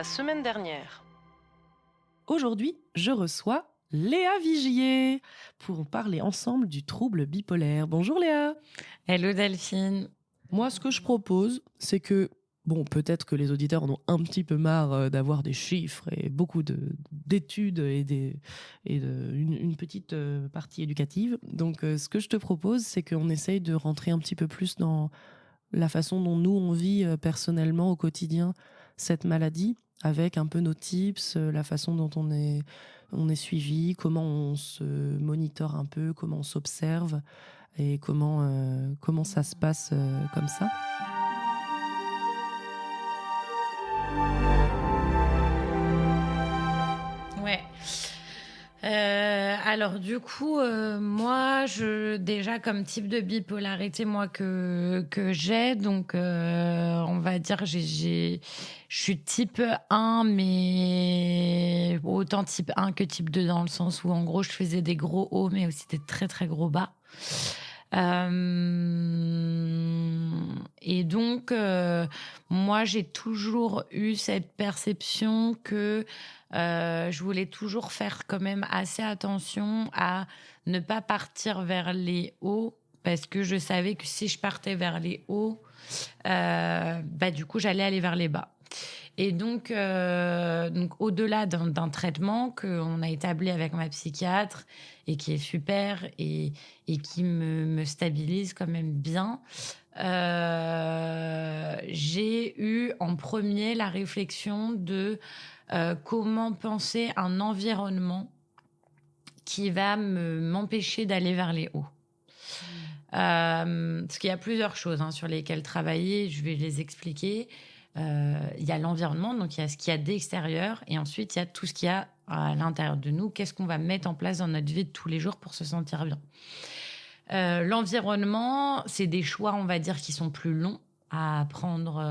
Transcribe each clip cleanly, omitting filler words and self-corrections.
la semaine dernière. Aujourd'hui, je reçois Léa Vigier pour parler ensemble du trouble bipolaire. Bonjour Léa. Hello Delphine. Moi, ce que je propose, c'est que, bon, peut-être que les auditeurs en ont un petit peu marre d'avoir des chiffres et beaucoup d'études et une petite partie éducative. Donc, ce que je te propose, c'est qu'on essaye de rentrer un petit peu plus dans la façon dont nous, on vit personnellement au quotidien cette maladie, avec un peu nos tips, la façon dont on est suivi, comment on se monitore un peu, comment on s'observe et comment ça se passe comme ça. Ouais. Alors du coup, moi, déjà comme type de bipolarité, moi que j'ai, donc on va dire je suis type 1, mais autant type 1 que type 2 dans le sens où en gros je faisais des gros hauts, mais aussi des très très gros bas. Et donc, moi, j'ai toujours eu cette perception que je voulais toujours faire quand même assez attention à ne pas partir vers les hauts, parce que je savais que si je partais vers les hauts, du coup, j'allais aller vers les bas. Et donc au-delà d'un traitement qu'on a établi avec ma psychiatre et qui est super et qui me stabilise quand même bien, j'ai eu en premier la réflexion de comment penser un environnement qui va m'empêcher d'aller vers les hauts. Parce qu'il y a plusieurs choses sur lesquelles travailler, je vais les expliquer. Il y a l'environnement, donc il y a ce qu'il y a d'extérieur, et ensuite il y a tout ce qu'il y a à l'intérieur de nous. Qu'est-ce qu'on va mettre en place dans notre vie de tous les jours pour se sentir bien. L'environnement, c'est des choix, on va dire, qui sont plus longs à prendre,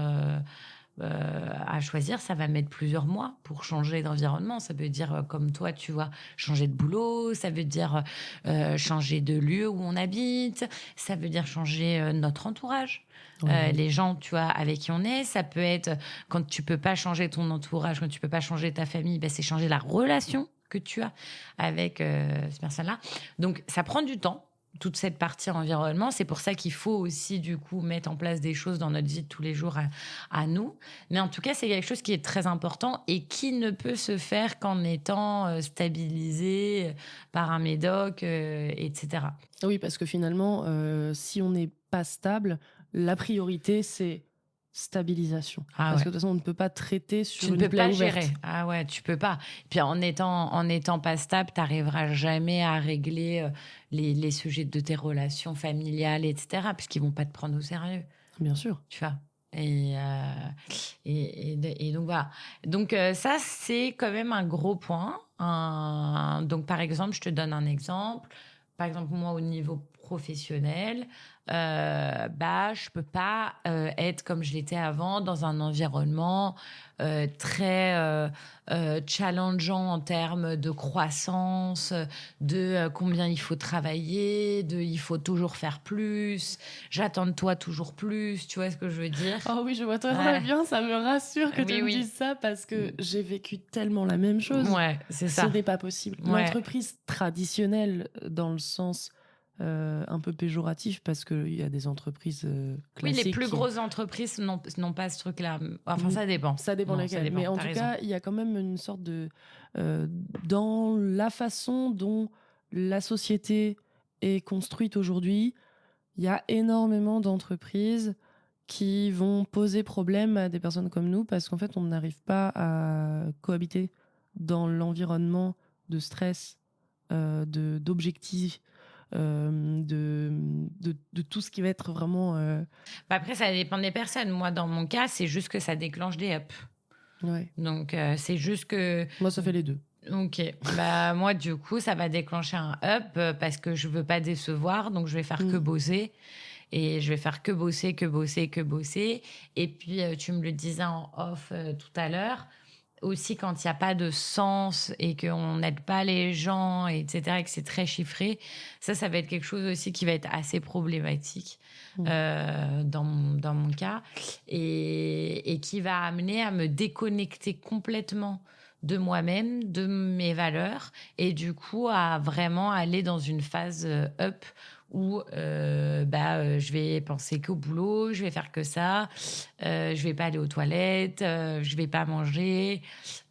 à choisir. Ça va mettre plusieurs mois pour changer d'environnement. Ça veut dire, comme toi, tu vois, changer de boulot. Ça veut dire changer de lieu où on habite. Ça veut dire changer notre entourage. Les gens, tu vois, avec qui on est. Ça peut être quand tu peux pas changer ton entourage, quand tu peux pas changer ta famille, c'est changer la relation que tu as avec ces personnes-là. Donc, ça prend du temps. Toute cette partie environnement, c'est pour ça qu'il faut aussi du coup mettre en place des choses dans notre vie de tous les jours à nous. Mais en tout cas, c'est quelque chose qui est très important et qui ne peut se faire qu'en étant stabilisé par un médoc, etc. Oui, parce que finalement, si on n'est pas stable, la priorité, c'est stabilisation. Parce que de toute façon, on ne peut pas traiter sur une plaie ouverte. Gérer. Ah ouais, tu peux pas. Puis en étant pas stable, t'arriveras jamais à régler les sujets de tes relations familiales, etc. Puisqu'ils vont pas te prendre au sérieux. Bien sûr. Tu vois. Et donc voilà. Donc ça, c'est quand même un gros point. Donc par exemple, je te donne un exemple. Par exemple, moi, au niveau professionnel, je peux pas être comme je l'étais avant dans un environnement très challengeant en termes de croissance, de combien il faut travailler, de il faut toujours faire plus, j'attends de toi toujours plus, tu vois ce que je veux dire? Oh oui, je vois très bien, ça me rassure que tu me dises ça parce que j'ai vécu tellement la même chose. Ouais, c'est ça. Ce n'est pas possible. Ouais. L'entreprise traditionnelle, dans le sens un peu péjoratif, parce qu'il y a des entreprises classiques. Oui, les plus grosses entreprises n'ont pas ce truc-là. Enfin, ça dépend. Ça dépend lesquelles. Mais en tout cas, il y a quand même une sorte de... dans la façon dont la société est construite aujourd'hui, il y a énormément d'entreprises qui vont poser problème à des personnes comme nous parce qu'en fait, on n'arrive pas à cohabiter dans l'environnement de stress, d'objectifs, de tout ce qui va être vraiment... Après, ça dépend des personnes. Moi, dans mon cas, c'est juste que ça déclenche des ups. Ouais. Donc, c'est juste que... Moi, ça fait les deux. Ok. Moi, du coup, ça va déclencher un up parce que je veux pas décevoir. Donc, je vais faire que bosser. Et je vais faire que bosser, que bosser, que bosser. Et puis, tu me le disais en off tout à l'heure, aussi quand il y a pas de sens et qu'on n'aide pas les gens et cetera et que c'est très chiffré, ça va être quelque chose aussi qui va être assez problématique, Mmh. dans mon cas et qui va amener à me déconnecter complètement de moi-même, de mes valeurs et du coup à vraiment aller dans une phase, up où, je vais penser qu'au boulot, je vais faire que ça, je vais pas aller aux toilettes, je vais pas manger,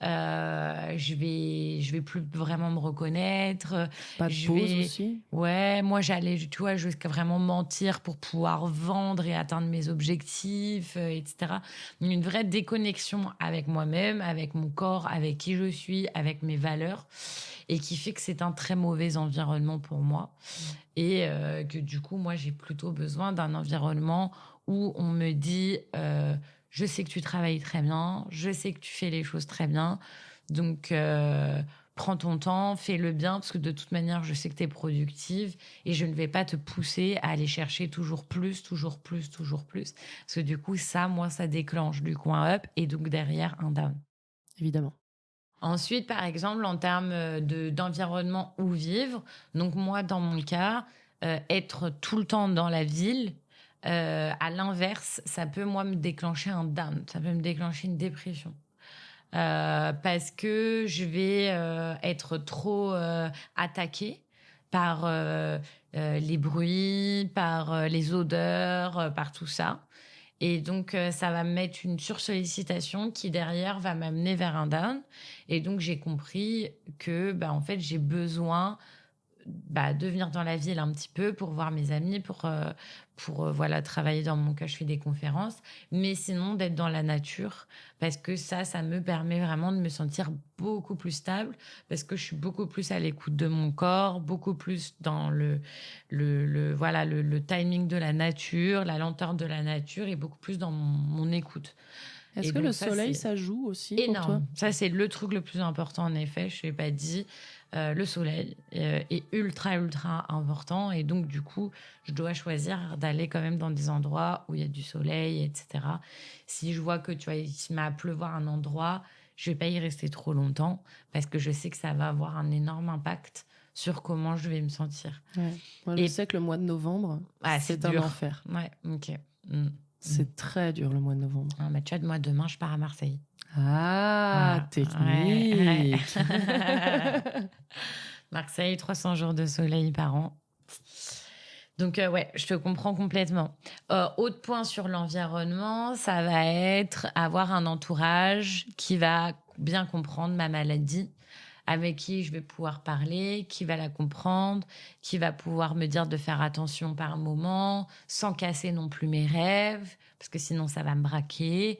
je vais plus vraiment me reconnaître, Pas de je pause vais aussi? ouais, moi j'allais, tu vois, jusqu'à vraiment mentir pour pouvoir vendre et atteindre mes objectifs, et cetera. Une vraie déconnexion avec moi-même, avec mon corps, avec qui je suis, avec mes valeurs et qui fait que c'est un très mauvais environnement pour moi Mmh. et que du coup, moi, j'ai plutôt besoin d'un environnement où on me dit, «Je sais que tu travailles très bien, je sais que tu fais les choses très bien, donc prends ton temps, fais-le bien parce que de toute manière, je sais que tu es productive et je ne vais pas te pousser à aller chercher toujours plus, toujours plus, toujours plus». Parce que du coup, ça, moi, ça déclenche du coup un up et donc derrière un down. Évidemment. Ensuite, par exemple, en termes d'environnement où vivre, donc moi, dans mon cas, être tout le temps dans la ville, à l'inverse, ça peut, moi, me déclencher un down, ça peut me déclencher une dépression. Parce que je vais être trop attaquée par les bruits, par les odeurs, par tout ça. Et donc, ça va me mettre une sursollicitation qui derrière va m'amener vers un down. Et donc, j'ai compris que, bah, en fait, j'ai besoin de venir dans la ville un petit peu pour voir mes amis, voilà, travailler dans mon cas, je fais des conférences, mais sinon d'être dans la nature parce que ça me permet vraiment de me sentir beaucoup plus stable parce que je suis beaucoup plus à l'écoute de mon corps, beaucoup plus dans voilà, le timing de la nature, la lenteur de la nature et beaucoup plus dans mon écoute. Est-ce Et que le donc ça, soleil, c'est ça joue aussi pour toi? énorme. Ça, c'est le truc le plus important, en effet. Je ne l'ai pas dit. Le soleil est ultra, ultra important. Et donc, du coup, je dois choisir d'aller quand même dans des endroits où il y a du soleil, etc. Si je vois que, tu vois, il se met à pleuvoir à un endroit, je ne vais pas y rester trop longtemps parce que je sais que ça va avoir un énorme impact sur comment je vais me sentir. Ouais. Moi, je Et sais que le mois de novembre, c'est c'est un dur. enfer. Ouais, ok. Mm, mm. C'est très dur le mois de novembre. Ah, bah, tu vois, moi, demain, je pars à Marseille. Ah, Voilà, ouais, ouais. technique. Marseille, 300 jours de soleil par an. Donc, ouais, je te comprends complètement. Autre point sur l'environnement, ça va être avoir un entourage qui va bien comprendre ma maladie, avec qui je vais pouvoir parler, qui va la comprendre, qui va pouvoir me dire de faire attention par moment, sans casser non plus mes rêves, parce que sinon ça va me braquer.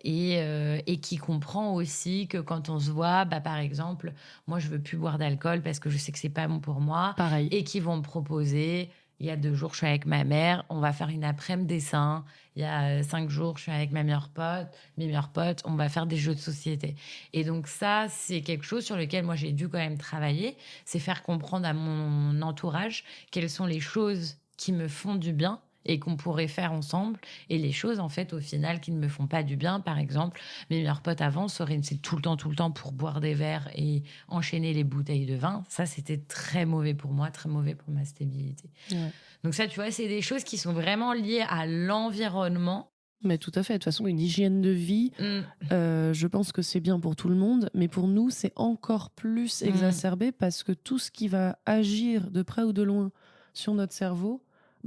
Et qui comprend aussi que quand on se voit, par exemple, moi je veux plus boire d'alcool parce que je sais que c'est pas bon pour moi, Pareil. et qui vont me proposer. Il y a 2 jours, je suis avec ma mère, on va faire une après-midi dessin. Il y a 5 jours, je suis avec ma meilleure pote, mes meilleurs potes, on va faire des jeux de société. Et donc ça, c'est quelque chose sur lequel moi j'ai dû quand même travailler, c'est faire comprendre à mon entourage quelles sont les choses qui me font du bien et qu'on pourrait faire ensemble et les choses en fait au final qui ne me font pas du bien. Par exemple, mes meilleurs potes avant c'est tout le temps pour boire des verres et enchaîner les bouteilles de vin. Ça, c'était très mauvais pour moi, très mauvais pour ma stabilité. Ouais. Donc ça, tu vois, c'est des choses qui sont vraiment liées à l'environnement. Mais tout à fait. De toute façon, une hygiène de vie, Mm, je pense que c'est bien pour tout le monde, mais pour nous, c'est encore plus mm, exacerbé parce que tout ce qui va agir de près ou de loin sur notre cerveau,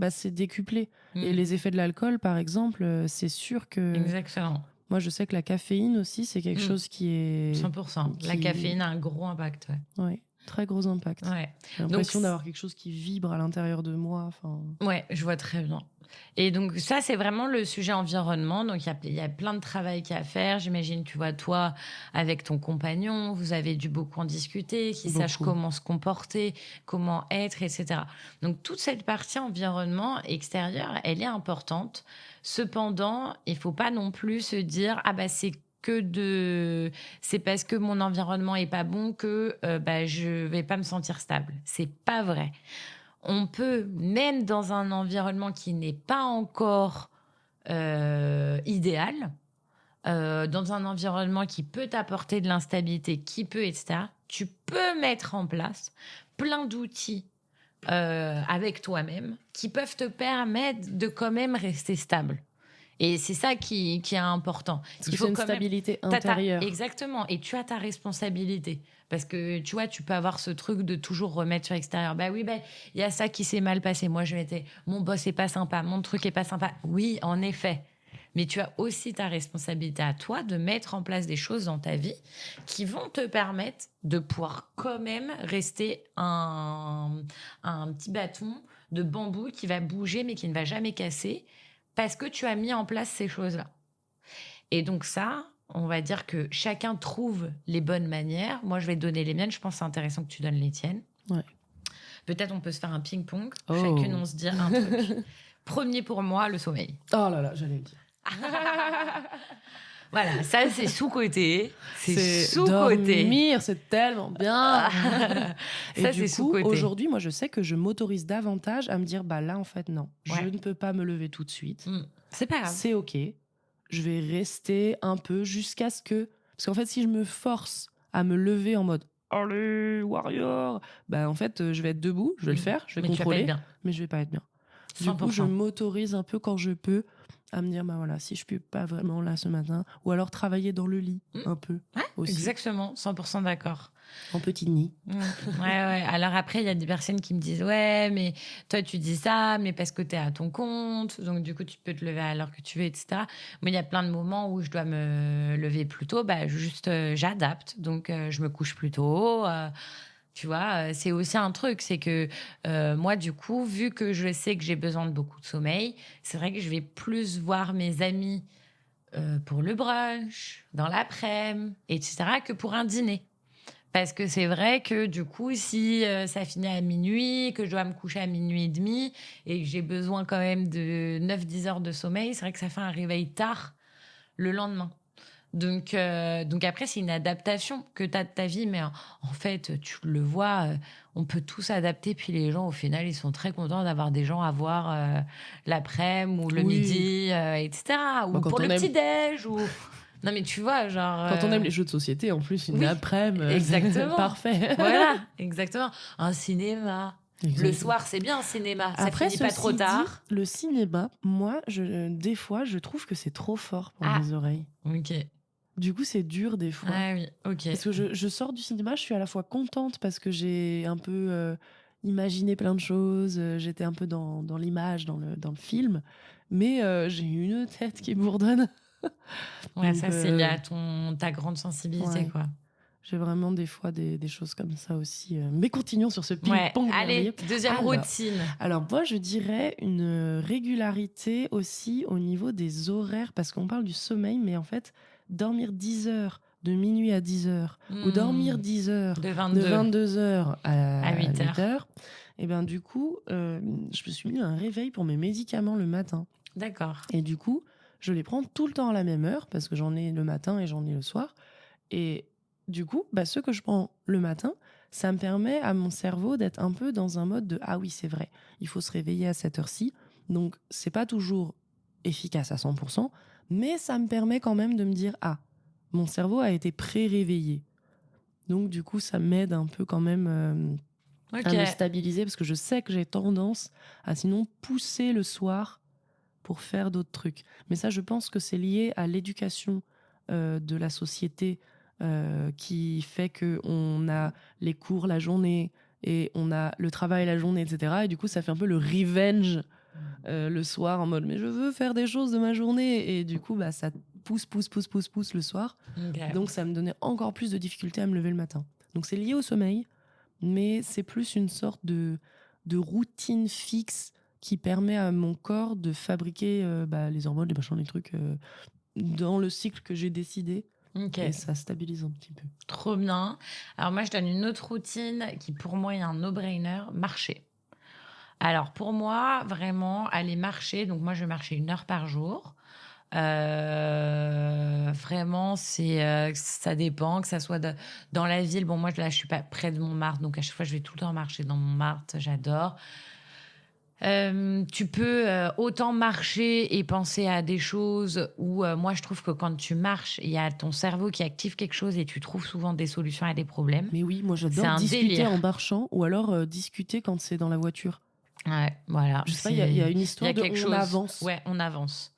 c'est décuplé. Et mm. les effets de l'alcool, par exemple, c'est sûr que... Exactement. Moi, je sais que la caféine aussi, c'est quelque Mm, chose qui est... 100%. La qui... caféine a un gros impact. Ouais. Ouais, très gros impact. Ouais. J'ai Donc, l'impression d'avoir quelque chose qui vibre à l'intérieur de moi. Enfin, ouais, je vois très bien. Et donc ça, c'est vraiment le sujet environnement. Donc il y a plein de travail qu'il y a à faire. J'imagine, tu vois, toi, avec ton compagnon, vous avez dû beaucoup en discuter, qu'il sache beaucoup. comment se comporter, comment être, etc. Donc toute cette partie environnement extérieur, elle est importante. Cependant, il faut pas non plus se dire, ah c'est parce que mon environnement est pas bon que je vais pas me sentir stable. C'est pas vrai. On peut, même dans un environnement qui n'est pas encore idéal, dans un environnement qui peut t'apporter de l'instabilité, etc., tu peux mettre en place plein d'outils avec toi-même qui peuvent te permettre de quand même rester stable. Et c'est ça qui est important. Parce que c'est une stabilité intérieure. Exactement. Et tu as ta responsabilité. Parce que, tu vois, tu peux avoir ce truc de toujours remettre sur l'extérieur. Bah oui, il y a ça qui s'est mal passé. Moi, mon boss est pas sympa, mon truc est pas sympa. Oui, en effet. Mais tu as aussi ta responsabilité à toi de mettre en place des choses dans ta vie qui vont te permettre de pouvoir quand même rester un petit bâton de bambou qui va bouger mais qui ne va jamais casser parce que tu as mis en place ces choses-là. Et donc ça, on va dire que chacun trouve les bonnes manières. Moi, je vais te donner les miennes. Je pense que c'est intéressant que tu donnes les tiennes. Ouais. Peut-être on peut se faire un ping-pong. Oh. Chacune, on se dit un truc. Premier pour moi, le sommeil. Oh là là, j'allais le dire. Voilà, ça c'est sous-côté. C'est sous-côté. Dormir, c'est tellement bien. Et ça, du c'est coup, sous-côté. aujourd'hui, moi, je sais que je m'autorise davantage à me dire, bah là, en fait, non, je ne peux pas me lever tout de suite. C'est pas grave. C'est ok. Je vais rester un peu jusqu'à ce que... Parce qu'en fait, si je me force à me lever en mode « Allez, warrior !» bah en fait, je vais être debout, je vais le faire, je vais contrôler, mais je vais pas être bien. 100%. Du coup, je m'autorise un peu quand je peux à me dire, bah voilà, si je peux pas vraiment là ce matin, ou alors travailler dans le lit un peu. Ouais, aussi. Exactement, 100% d'accord. En petit nid. Ouais. Alors après, il y a des personnes qui me disent, ouais, mais toi, tu dis ça, mais parce que tu es à ton compte, donc du coup, tu peux te lever à l'heure que tu veux, etc. Mais il y a plein de moments où je dois me lever plus tôt, bah, juste, j'adapte. Donc, je me couche plus tôt. Tu vois, c'est aussi un truc, c'est que moi, du coup, vu que je sais que j'ai besoin de beaucoup de sommeil, c'est vrai que je vais plus voir mes amis pour le brunch, dans l'après-midi, etc., que pour un dîner. Parce que c'est vrai que du coup, si ça finit à minuit, que je dois me coucher à minuit et demi, et que j'ai besoin quand même de 9-10 heures de sommeil, c'est vrai que ça fait un réveil tard le lendemain. Donc après, c'est une adaptation que tu as de ta vie, mais en fait, tu le vois, on peut tous s'adapter, puis les gens, au final, ils sont très contents d'avoir des gens à voir l'après-midi ou le midi, etc. Ou pour le petit-déj, ou... Non, mais tu vois, genre... Quand on aime les jeux de société, en plus, une après-midi, exactement. Parfait. Voilà, exactement. Un cinéma. Exactement. Le soir, c'est bien, un cinéma. Après, ça finit pas trop tard. Le cinéma, moi, des fois, je trouve que c'est trop fort pour mes oreilles. Ok. Du coup, c'est dur des fois. Ah oui, ok. Parce que je sors du cinéma, je suis à la fois contente parce que j'ai un peu imaginé plein de choses, j'étais un peu dans l'image, dans le film, mais j'ai une tête qui bourdonne. Ouais, donc, ça, c'est lié à ta grande sensibilité, quoi. J'ai vraiment des fois des choses comme ça aussi. Mais continuons sur ce ping-pong. Allez, deuxième routine. Alors, moi, je dirais une régularité aussi au niveau des horaires, parce qu'on parle du sommeil, mais en fait, dormir 10 heures de minuit à 10 heures, ou dormir 10 heures de 22 heures à 8 heures, et ben du coup, je me suis mis un réveil pour mes médicaments le matin. D'accord. Et du coup, je les prends tout le temps à la même heure, parce que j'en ai le matin et j'en ai le soir. Et du coup, ceux que je prends le matin, ça me permet à mon cerveau d'être un peu dans un mode de « Ah oui, c'est vrai, il faut se réveiller à cette heure-ci ». Donc, c'est pas toujours efficace à 100%, mais ça me permet quand même de me dire « Ah, mon cerveau a été pré-réveillé ». Donc, du coup, ça m'aide un peu quand même à me stabiliser, parce que je sais que j'ai tendance à sinon pousser le soir pour faire d'autres trucs. Mais ça, je pense que c'est lié à l'éducation de la société qui fait qu'on a les cours la journée et on a le travail la journée, etc. Et du coup, ça fait un peu le revenge le soir en mode « mais je veux faire des choses de ma journée ». Et du coup, ça pousse le soir. Okay. Donc, ça me donnait encore plus de difficultés à me lever le matin. Donc, c'est lié au sommeil, mais c'est plus une sorte de routine fixe qui permet à mon corps de fabriquer les hormones, les machins, les trucs dans le cycle que j'ai décidé. Okay. Et ça stabilise un petit peu. Trop bien. Alors moi, je donne une autre routine qui, pour moi, est un no-brainer, marcher. Alors pour moi, vraiment, aller marcher, donc moi, je vais marcher 1 heure par jour. Vraiment, ça dépend, que ça soit dans la ville. Bon, moi, là, je suis pas près de Montmartre, donc à chaque fois, je vais tout le temps marcher dans Montmartre. J'adore. Tu peux, autant marcher et penser à des choses où, moi je trouve que quand tu marches, il y a ton cerveau qui active quelque chose et tu trouves souvent des solutions à des problèmes. Mais oui, moi C'est j'adore un discuter en délire. marchant ou alors discuter quand c'est dans la voiture. Ouais, voilà, Je sais pas, il y a c'est une il y histoire a de quelque on chose. avance. Ouais, on avance.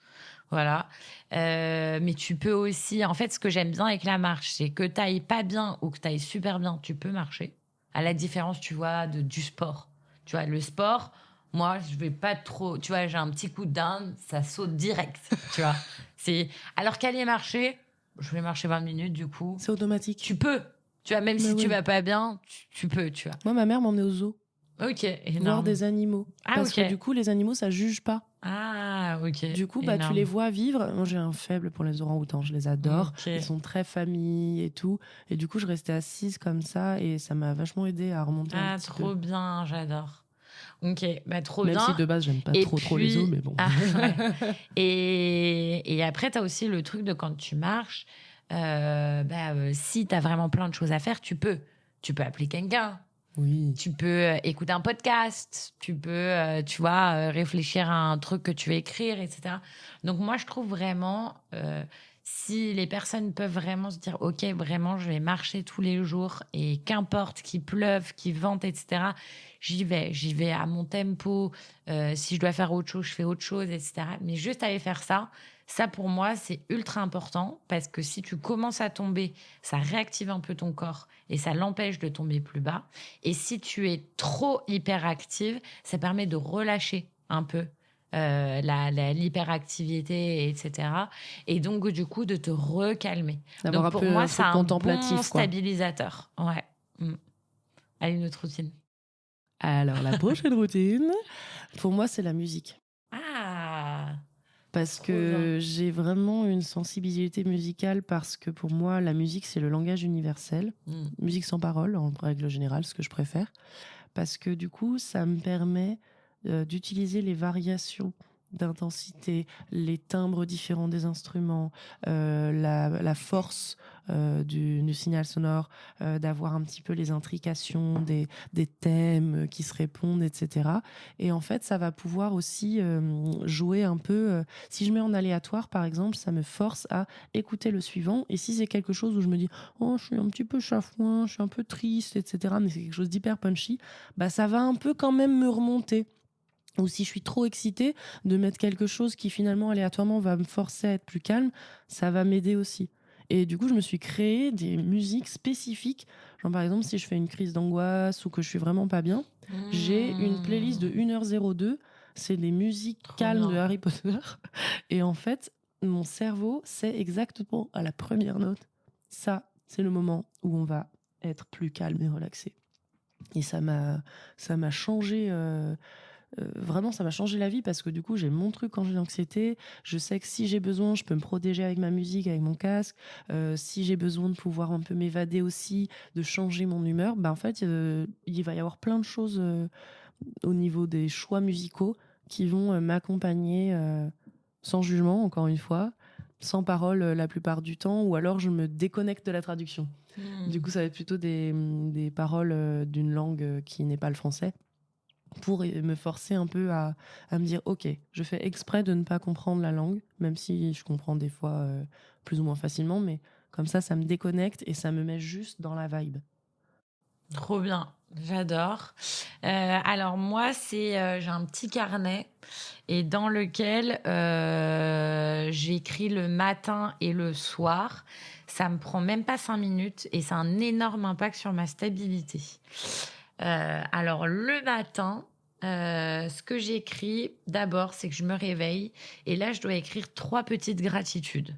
Voilà, mais tu peux aussi en fait, ce que j'aime bien avec la marche, c'est que tu ailles pas bien ou que tu ailles super bien, tu peux marcher. À la différence, tu vois, de du sport. Tu vois, le sport, moi, je vais pas trop tu vois, j'ai un petit coup de dinde, ça saute direct, tu vois? C'est alors qu'aller marcher, je vais marcher 20 minutes du coup, C'est automatique. tu peux, tu vois? Même Mais si tu oui. vas pas bien, tu peux, tu vois? Moi, ma mère m'emmenait au zoo OK, voir énorme. des animaux. Ah Parce OK. que du coup, les animaux, ça juge pas. Ah OK, Du coup, bah, tu les énorme. vois vivre. Moi, j'ai un faible pour les orang-outans, je les adore. Ils OK. sont très famille et tout. Et du coup, je restais assise comme ça et ça m'a vachement aidé à remonter un Ah, petit peu. trop bien, j'adore. OK, bah, trop Même si bien de base, j'aime pas et trop les zoos, puis mais bon. ah ouais et après tu as aussi le truc de quand tu marches, si tu as vraiment plein de choses à faire, tu peux. Tu peux appeler quelqu'un, Oui. tu peux, écouter un podcast, tu peux, tu vois, réfléchir à un truc que tu veux écrire et cetera. Donc moi, je trouve vraiment, si les personnes peuvent vraiment se dire: «OK, vraiment, je vais marcher tous les jours et qu'importe qu'il pleuve, qu'il vente et cetera, j'y vais. J'y vais à mon tempo, si je dois faire autre chose, je fais autre chose et cetera». Mais juste aller faire ça, ça pour moi, c'est ultra important parce que si tu commences à tomber, ça réactive un peu ton corps et ça l'empêche de tomber plus bas et si tu es trop hyperactive, ça permet de relâcher un peu, l'hyperactivité et cetera et donc du coup de te recalmer. D'avoir Donc un pour peu moi, un c'est truc un bon contemplatif, quoi. stabilisateur. Ouais. Mmh. Allez, une autre routine. Alors, la prochaine routine, pour moi, c'est la musique. Ah! Parce Trop bien. que j'ai vraiment une sensibilité musicale parce que pour moi, la musique, c'est le langage universel. Mmh. Musique sans parole, en règle générale, ce que je préfère. Parce que du coup, ça me permet d'utiliser les variations d'intensité, les timbres différents des instruments, la force du signal sonore, d'avoir un petit peu les intrications des thèmes qui se répondent, etc. Et en fait, ça va pouvoir aussi jouer un peu. Si je mets en aléatoire, par exemple, ça me force à écouter le suivant. Et si c'est quelque chose où je me dis, oh, je suis un petit peu chafouin, je suis un peu triste, etc., mais c'est quelque chose d'hyper punchy, bah, ça va un peu quand même me remonter. Ou si je suis trop excitée, de mettre quelque chose qui finalement aléatoirement va me forcer à être plus calme, ça va m'aider aussi. Et du coup, je me suis créé des musiques spécifiques. Genre par exemple, si je fais une crise d'angoisse ou que je suis vraiment pas bien, j'ai une playlist de Mmh. 1h02. C'est des musiques Trop calmes de bien. Harry Potter. Et en fait, mon cerveau sait exactement à la première note, ça, c'est le moment où on va être plus calme et relaxé. Et ça m'a changé. Vraiment, ça m'a changé la vie parce que du coup, j'ai mon truc quand j'ai l'anxiété. Je sais que si j'ai besoin, je peux me protéger avec ma musique, avec mon casque. Si j'ai besoin de pouvoir un peu m'évader aussi, de changer mon humeur, bah en fait, il va y avoir plein de choses au niveau des choix musicaux qui vont m'accompagner sans jugement, encore une fois, sans parole la plupart du temps, ou alors je me déconnecte de la traduction. Du Mmh. coup, ça va être plutôt des paroles d'une langue qui n'est pas le français pour me forcer un peu à me dire, ok, je fais exprès de ne pas comprendre la langue, même si je comprends des fois plus ou moins facilement, mais comme ça me déconnecte et ça me met juste dans la vibe. Trop bien, j'adore. Alors moi, j'ai un petit carnet et dans lequel, j'écris le matin et le soir. Ça me prend même pas 5 minutes et ça a un énorme impact sur ma stabilité. Alors le matin, ce que j'écris d'abord, c'est que je me réveille et là, je dois écrire 3 petites gratitudes.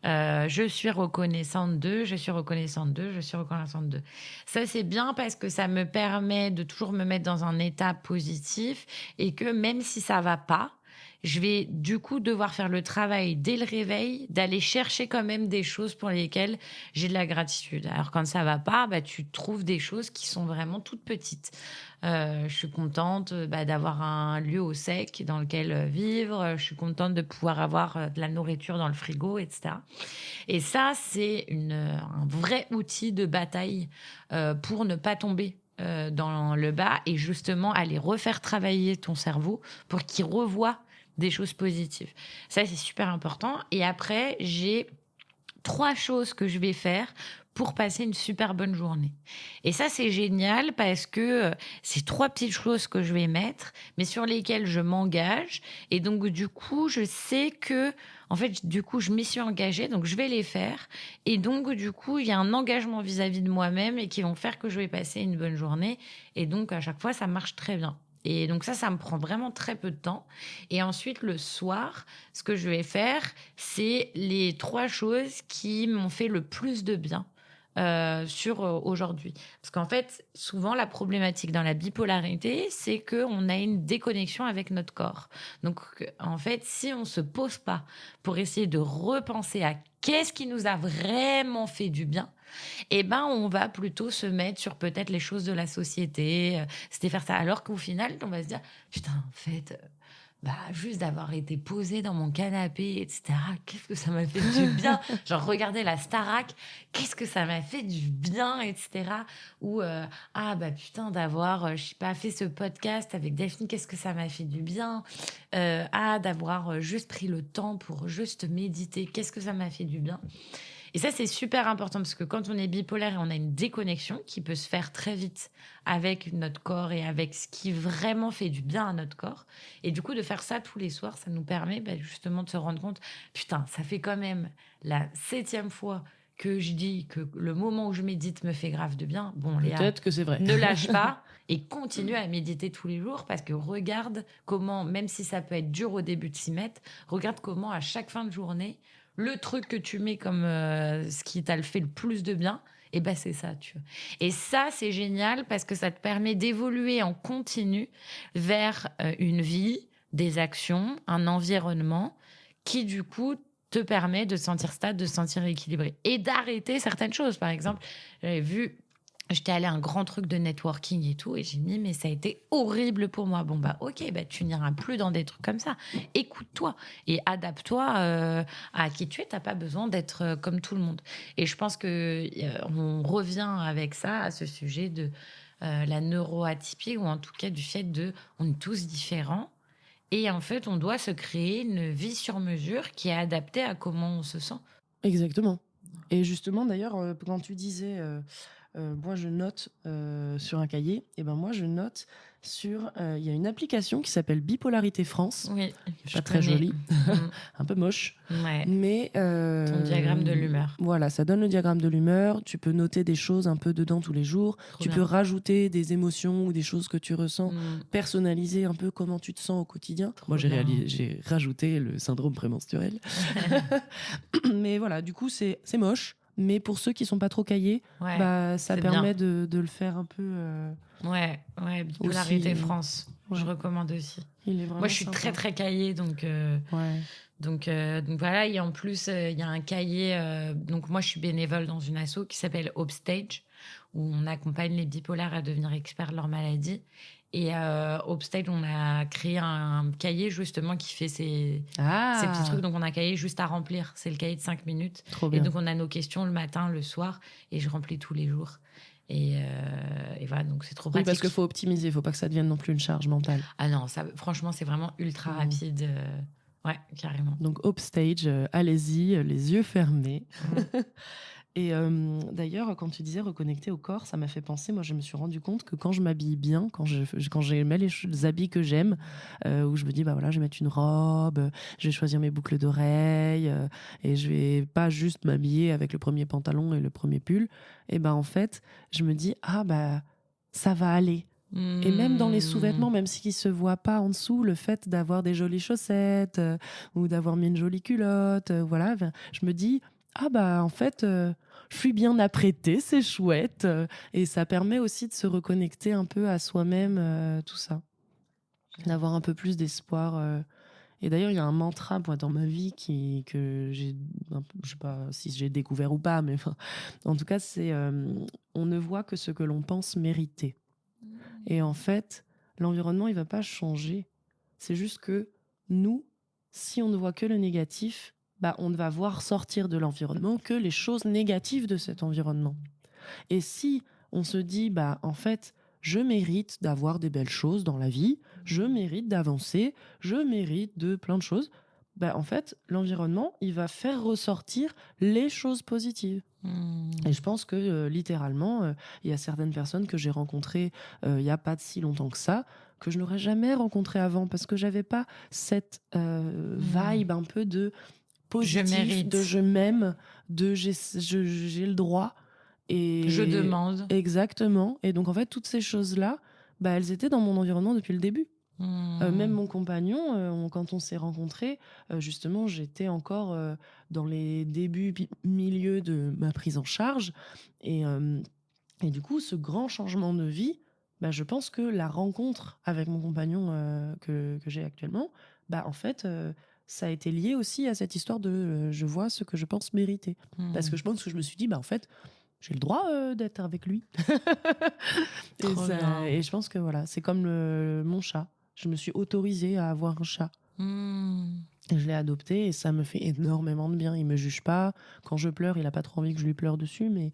Je suis reconnaissante de, je suis reconnaissante de, je suis reconnaissante de. Ça, c'est bien parce que ça me permet de toujours me mettre dans un état positif et que même si ça va pas, je vais du coup devoir faire le travail dès le réveil, d'aller chercher quand même des choses pour lesquelles j'ai de la gratitude. Alors quand ça va pas, bah, tu trouves des choses qui sont vraiment toutes petites. Je suis contente d'avoir un lieu au sec dans lequel vivre. Je suis contente de pouvoir avoir de la nourriture dans le frigo, etc. Et ça, c'est un vrai outil de bataille pour ne pas tomber dans le bas et justement aller refaire travailler ton cerveau pour qu'il revoie des choses positives. Ça, c'est super important. Et après, j'ai 3 choses que je vais faire pour passer une super bonne journée. Et ça, c'est génial parce que c'est 3 petites choses que je vais mettre, mais sur lesquelles je m'engage. Et donc, du coup, je sais que, en fait, du coup, je m'y suis engagée, donc je vais les faire. Et donc, du coup, il y a un engagement vis-à-vis de moi-même et qui vont faire que je vais passer une bonne journée. Et donc, à chaque fois, ça marche très bien. Et donc ça me prend vraiment très peu de temps. Et ensuite, le soir, ce que je vais faire, c'est les 3 choses qui m'ont fait le plus de bien sur aujourd'hui. Parce qu'en fait, souvent, la problématique dans la bipolarité, c'est qu'on a une déconnexion avec notre corps. Donc, en fait, si on ne se pose pas pour essayer de repenser à qu'est-ce qui nous a vraiment fait du bien, eh ben, on va plutôt se mettre sur peut-être les choses de la société, c'était faire ça. Alors qu'au final, on va se dire, putain, en fait, bah, juste d'avoir été posée dans mon canapé, etc. Qu'est-ce que ça m'a fait du bien. Genre, regarder la Starac, qu'est-ce que ça m'a fait du bien, etc. Ou, ah, bah, putain, d'avoir, je sais pas, fait ce podcast avec Delphine, qu'est-ce que ça m'a fait du bien. Ah, d'avoir juste pris le temps pour juste méditer, qu'est-ce que ça m'a fait du bien. Et ça, c'est super important parce que quand on est bipolaire et on a une déconnexion qui peut se faire très vite avec notre corps et avec ce qui vraiment fait du bien à notre corps. Et du coup, de faire ça tous les soirs, ça nous permet justement de se rendre compte, putain, ça fait quand même la 7e fois que je dis que le moment où je médite me fait grave de bien. Bon, Léa, Peut-être que c'est vrai. ne lâche pas et continue à méditer tous les jours parce que regarde comment, même si ça peut être dur au début de s'y mettre, regarde comment à chaque fin de journée, le truc que tu mets comme ce qui t'a fait le plus de bien, et ben c'est ça, tu vois. Et ça, c'est génial parce que ça te permet d'évoluer en continu vers une vie, des actions, un environnement qui, du coup, te permet de te sentir stable, de te sentir équilibré et d'arrêter certaines choses. Par exemple, j'avais vu, j'étais allée à un grand truc de networking et tout, et j'ai dit, mais ça a été horrible pour moi. Bon, bah, ok, bah, tu n'iras plus dans des trucs comme ça. Écoute-toi et adapte-toi à qui tu es. T'as pas besoin d'être comme tout le monde. Et je pense que on revient avec ça à ce sujet de la neuroatypie, ou en tout cas du fait de, on est tous différents. Et en fait, on doit se créer une vie sur mesure qui est adaptée à comment on se sent. Exactement. Et justement, d'ailleurs, quand tu disais, moi je note sur un cahier, et ben moi je note sur, il y a une application qui s'appelle Bipolarité France, Oui, je pas très connais. jolie, un peu moche, Ouais. mais Ton diagramme de l'humeur. voilà, ça donne le diagramme de l'humeur. Tu peux noter des choses un peu dedans tous les jours. Trop Tu bien. peux rajouter des émotions ou des choses que tu ressens, Mm. personnaliser un peu comment tu te sens au quotidien. Trop Moi, bien. j'ai rajouté le syndrome prémenstruel. Mais voilà, du coup, c'est moche. Mais pour ceux qui sont pas trop cahiers, Ouais, bah, ça c'est permet bien. de le faire un peu Ouais, aussi. Bipolarité France. Ouais. Je recommande aussi. Il est vraiment Moi, je suis sympa. très, très cahier, donc Ouais. donc voilà. Et en plus, il y a un cahier. Donc moi, je suis bénévole dans une asso qui s'appelle Upstage, où on accompagne les bipolaires à devenir experts de leur maladie. Et Upstage, on a créé un cahier justement qui fait ces petits trucs. Donc on a un cahier juste à remplir. C'est le cahier de 5 minutes. Trop Et bien. donc on a nos questions le matin, le soir, et je remplis tous les jours. Et voilà, donc c'est trop Oui, pratique. parce qu'il faut optimiser, il faut pas que ça devienne non plus une charge mentale. Ah non, ça, franchement, c'est vraiment ultra rapide. Ouais, carrément. Donc, Upstage, allez-y, les yeux fermés. Et d'ailleurs, quand tu disais reconnecter au corps, ça m'a fait penser, moi je me suis rendu compte que quand je m'habille bien, quand j'ai mis les habits que j'aime, où je me dis, bah voilà, je vais mettre une robe, je vais choisir mes boucles d'oreilles, et je vais pas juste m'habiller avec le premier pantalon et le premier pull, et ben en fait, je me dis, ah bah ça va aller. Et même dans les sous-vêtements, même s'ils se voient pas en dessous, le fait d'avoir des jolies chaussettes ou d'avoir mis une jolie culotte, voilà, je me dis, ah bah en fait, je suis bien apprêtée, c'est chouette. Et ça permet aussi de se reconnecter un peu à soi-même, tout ça. D'avoir un peu plus d'espoir. Et d'ailleurs, il y a un mantra, moi, dans ma vie que j'ai, je sais pas si j'ai découvert ou pas, mais enfin, en tout cas, c'est on ne voit que ce que l'on pense mériter. Et en fait, l'environnement, il va pas changer. C'est juste que nous, si on ne voit que le négatif, bah, on ne va voir sortir de l'environnement que les choses négatives de cet environnement. Et si on se dit, bah, en fait, je mérite d'avoir des belles choses dans la vie, je mérite d'avancer, je mérite de plein de choses. Bah, en fait, l'environnement, il va faire ressortir les choses positives. Et je pense que littéralement, il y a certaines personnes que j'ai rencontrées il n'y a pas de si longtemps que ça, que je n'aurais jamais rencontrées avant, parce que j'avais pas cette vibe un peu de Je positif, de mérite. je m'aime, de j'ai le droit. Je Et demande. exactement. Et donc en fait, toutes ces choses-là, bah, elles étaient dans mon environnement depuis le début. Même mon compagnon, quand on s'est rencontrés, justement, j'étais encore dans les débuts, milieu de ma prise en charge. Et, euh, et du coup, ce grand changement de vie, bah, je pense que la rencontre avec mon compagnon que j'ai actuellement, bah, en fait, ça a été lié aussi à cette histoire de je vois ce que je pense mériter. Parce que je pense que je me suis dit, bah, en fait, j'ai le droit d'être avec lui. Trop bien. Et je pense que voilà, c'est comme mon chat. Je me suis autorisée à avoir un chat. Hmm. Et je l'ai adopté et ça me fait énormément de bien. Il me juge pas. Quand je pleure, il a pas trop envie que je lui pleure dessus, mais,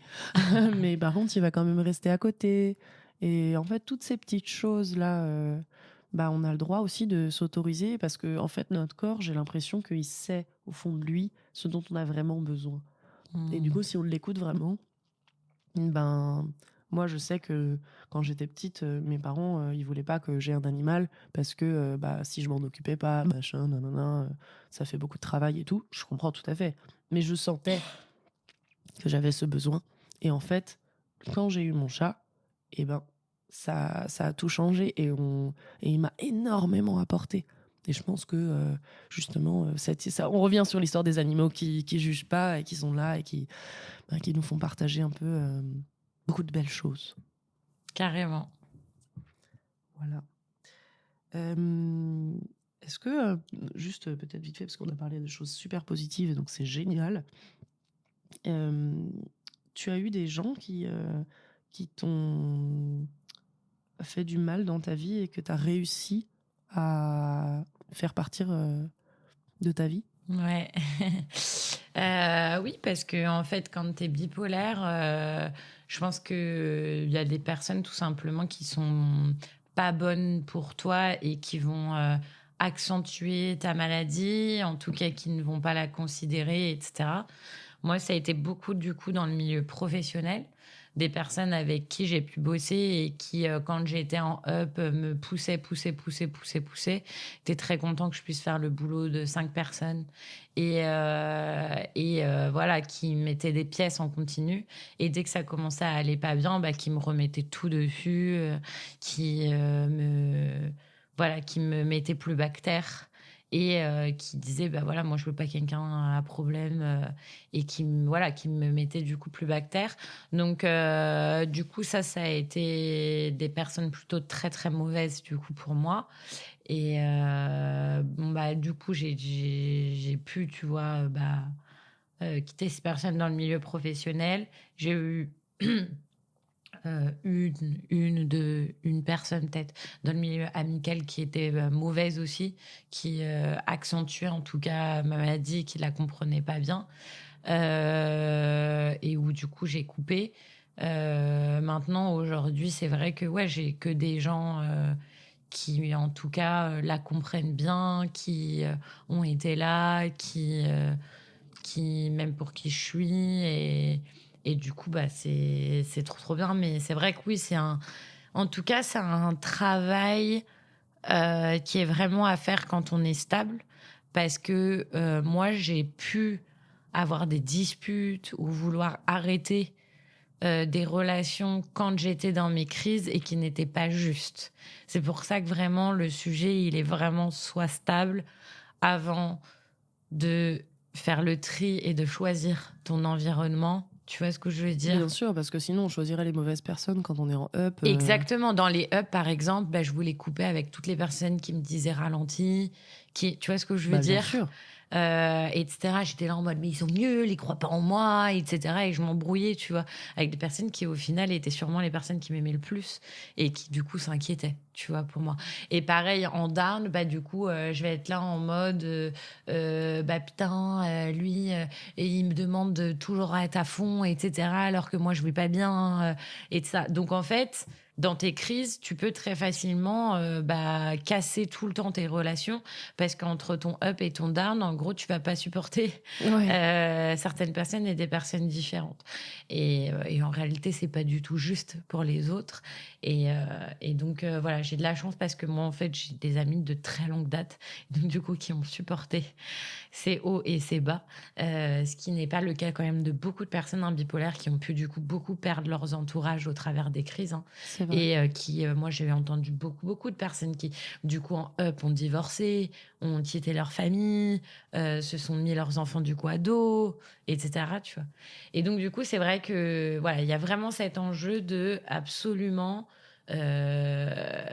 mais par contre, il va quand même rester à côté. Et en fait, toutes ces petites choses-là, bah, on a le droit aussi de s'autoriser parce que, en fait, notre corps, j'ai l'impression qu'il sait au fond de lui ce dont on a vraiment besoin. Et du coup, si on l'écoute vraiment, ben, moi, je sais que quand j'étais petite, mes parents, ils voulaient pas que j'ai un animal parce que bah, si je m'en occupais pas, machin, nanana, ça fait beaucoup de travail et tout. Je comprends tout à fait. Mais je sentais que j'avais ce besoin. Et en fait, quand j'ai eu mon chat, eh ben, ça a tout changé et il m'a énormément apporté. Et je pense que justement, on revient sur l'histoire des animaux qui jugent pas et qui sont là et qui nous font partager un peu beaucoup de belles choses. Carrément. Voilà. Euh, Est-ce que, juste peut-être vite fait, parce qu'on a parlé de choses super positives, et donc c'est génial, euh, tu as eu des gens qui t'ont fait du mal dans ta vie et que tu as réussi à faire partir de ta vie? Ouais. Oui, parce que en fait, quand tu es bipolaire, je pense qu'il y a des personnes tout simplement qui sont pas bonnes pour toi et qui vont accentuer ta maladie, en tout cas qui ne vont pas la considérer, etc. Moi, ça a été beaucoup du coup dans le milieu professionnel, des personnes avec qui j'ai pu bosser et qui, quand j'étais en up, me poussaient. T'es très content que je puisse faire le boulot de 5 personnes voilà, qui mettaient des pièces en continu. Et dès que ça commençait à aller pas bien, bah, qui me remettaient tout dessus, qui me mettaient plus bactère et qui disaient bah voilà, moi je veux pas quelqu'un à problème et qui me mettait du coup plus bactère. Donc du coup ça a été des personnes plutôt très très mauvaises du coup pour moi. Et bon bah du coup j'ai pu, tu vois, quitter ces personnes dans le milieu professionnel. J'ai eu une personne peut-être dans le milieu amical qui était mauvaise aussi, qui accentuait en tout cas ma maladie, qui la comprenait pas bien, et où du coup j'ai coupé. Maintenant, aujourd'hui, c'est vrai que ouais, j'ai que des gens qui, en tout cas, la comprennent bien, qui ont été là, qui même pour qui je suis et du coup bah c'est trop trop bien, mais c'est vrai que oui, en tout cas c'est un travail qui est vraiment à faire quand on est stable, parce que moi j'ai pu avoir des disputes ou vouloir arrêter des relations quand j'étais dans mes crises et qui n'étaient pas justes. C'est pour ça que vraiment le sujet il est vraiment soit stable avant de faire le tri et de choisir ton environnement. Tu vois ce que je veux Bien dire? sûr, parce que sinon on choisirait les mauvaises personnes quand on est en up. Exactement. Dans les ups, par exemple, bah, je voulais couper avec toutes les personnes qui me disaient ralenti, tu vois ce que je veux Bah bien dire? sûr. Etc. J'étais là en mode, mais ils sont nuls, ils croient pas en moi, etc. Et je m'embrouillais, tu vois, avec des personnes qui, au final, étaient sûrement les personnes qui m'aimaient le plus et qui, du coup, s'inquiétaient, tu vois, pour moi. Et pareil, en down, bah, du coup, je vais être là en mode, bah, putain, lui, et il me demande de toujours être à fond, etc. Alors que moi, je vais pas bien, et de ça. Donc, en fait, dans tes crises, tu peux très facilement casser tout le temps tes relations parce qu'entre ton up et ton down, en gros, tu vas pas supporter Ouais, certaines personnes et des personnes différentes. Et en réalité, c'est pas du tout juste pour les autres. Et donc, voilà, j'ai de la chance parce que moi, en fait, j'ai des amis de très longue date, donc du coup, qui ont supporté ces hauts et ces bas, ce qui n'est pas le cas quand même de beaucoup de personnes bipolaires qui ont pu du coup beaucoup perdre leurs entourages au travers des crises, hein, c'est vrai. et moi j'ai entendu beaucoup de personnes qui du coup en up ont divorcé, ont quitté leur famille, se sont mis leurs enfants du coup à dos, etc. Tu vois. Et donc du coup c'est vrai que voilà il y a vraiment cet enjeu de absolument euh,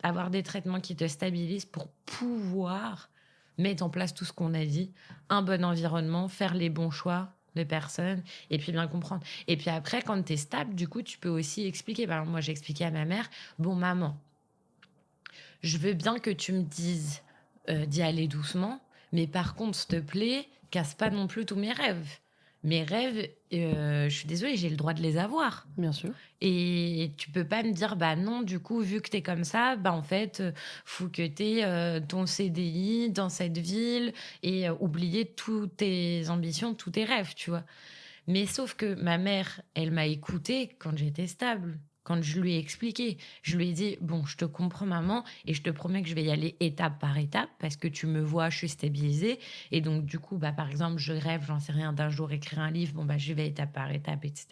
avoir des traitements qui te stabilisent pour pouvoir mettre en place tout ce qu'on a dit, un bon environnement, faire les bons choix de personnes, et puis bien comprendre. Et puis après, quand tu es stable, du coup, tu peux aussi expliquer. Par exemple, moi, j'ai expliqué à ma mère, bon, maman, je veux bien que tu me dises d'y aller doucement, mais par contre, s'il te plaît, casse pas non plus tous mes rêves. Mes rêves, je suis désolée, j'ai le droit de les avoir. Bien sûr. Et tu peux pas me dire, bah non, du coup, vu que t'es comme ça, bah en fait, faut que t'aies ton CDI dans cette ville et oublier toutes tes ambitions, tous tes rêves, tu vois. Mais sauf que ma mère, elle m'a écoutée quand j'étais stable. Quand je lui ai expliqué, je lui ai dit, bon, je te comprends maman et je te promets que je vais y aller étape par étape parce que tu me vois, je suis stabilisée. Et donc, du coup, bah, par exemple, je rêve, j'en sais rien, d'un jour écrire un livre, bon, bah, je vais étape par étape, etc.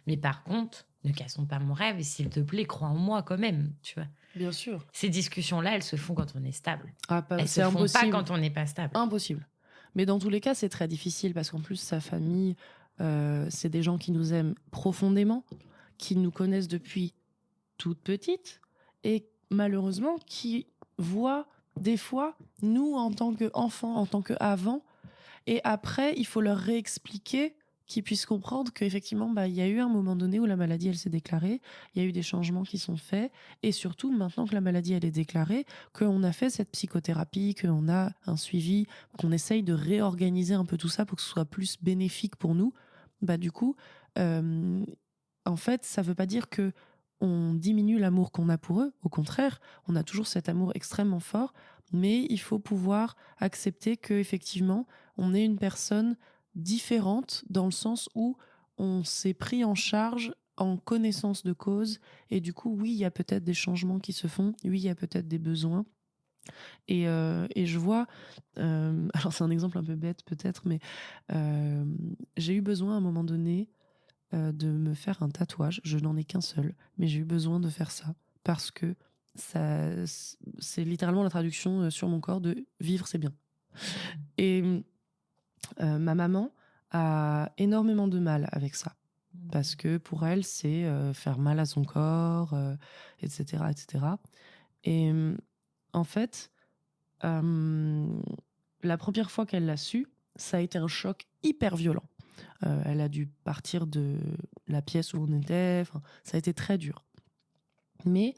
Mais par contre, ne cassons pas mon rêve et s'il te plaît, crois en moi quand même, tu vois. Bien sûr. Ces discussions-là, elles se font quand on est stable. Ah, Elles c'est se font pas impossible. quand on n'est pas stable. Impossible. Mais dans tous les cas, c'est très difficile parce qu'en plus, sa famille, c'est des gens qui nous aiment profondément, qui nous connaissent depuis toute petite et malheureusement qui voient des fois nous en tant qu'enfants, en tant qu'avant. Et après, il faut leur réexpliquer qu'ils puissent comprendre qu'effectivement, bah, il y a eu un moment donné où la maladie, elle s'est déclarée, il y a eu des changements qui sont faits, et surtout, maintenant que la maladie, elle est déclarée, qu'on a fait cette psychothérapie, qu'on a un suivi, qu'on essaye de réorganiser un peu tout ça pour que ce soit plus bénéfique pour nous, bah, du coup, euh, en fait, ça veut pas dire que on diminue l'amour qu'on a pour eux. Au contraire, on a toujours cet amour extrêmement fort, mais il faut pouvoir accepter que effectivement, on est une personne différente dans le sens où on s'est pris en charge en connaissance de cause et du coup, oui, il y a peut-être des changements qui se font, oui, il y a peut-être des besoins. Et je vois, alors c'est un exemple un peu bête peut-être, mais euh, j'ai eu besoin à un moment donné de me faire un tatouage. Je n'en ai qu'un seul, mais j'ai eu besoin de faire ça parce que ça, c'est littéralement la traduction sur mon corps de vivre, c'est bien. Et ma maman a énormément de mal avec ça parce que pour elle, c'est faire mal à son corps, etc., etc. Et en fait, euh, la première fois qu'elle l'a su, ça a été un choc hyper violent. Elle a dû partir de la pièce où on était. Enfin, ça a été très dur. Mais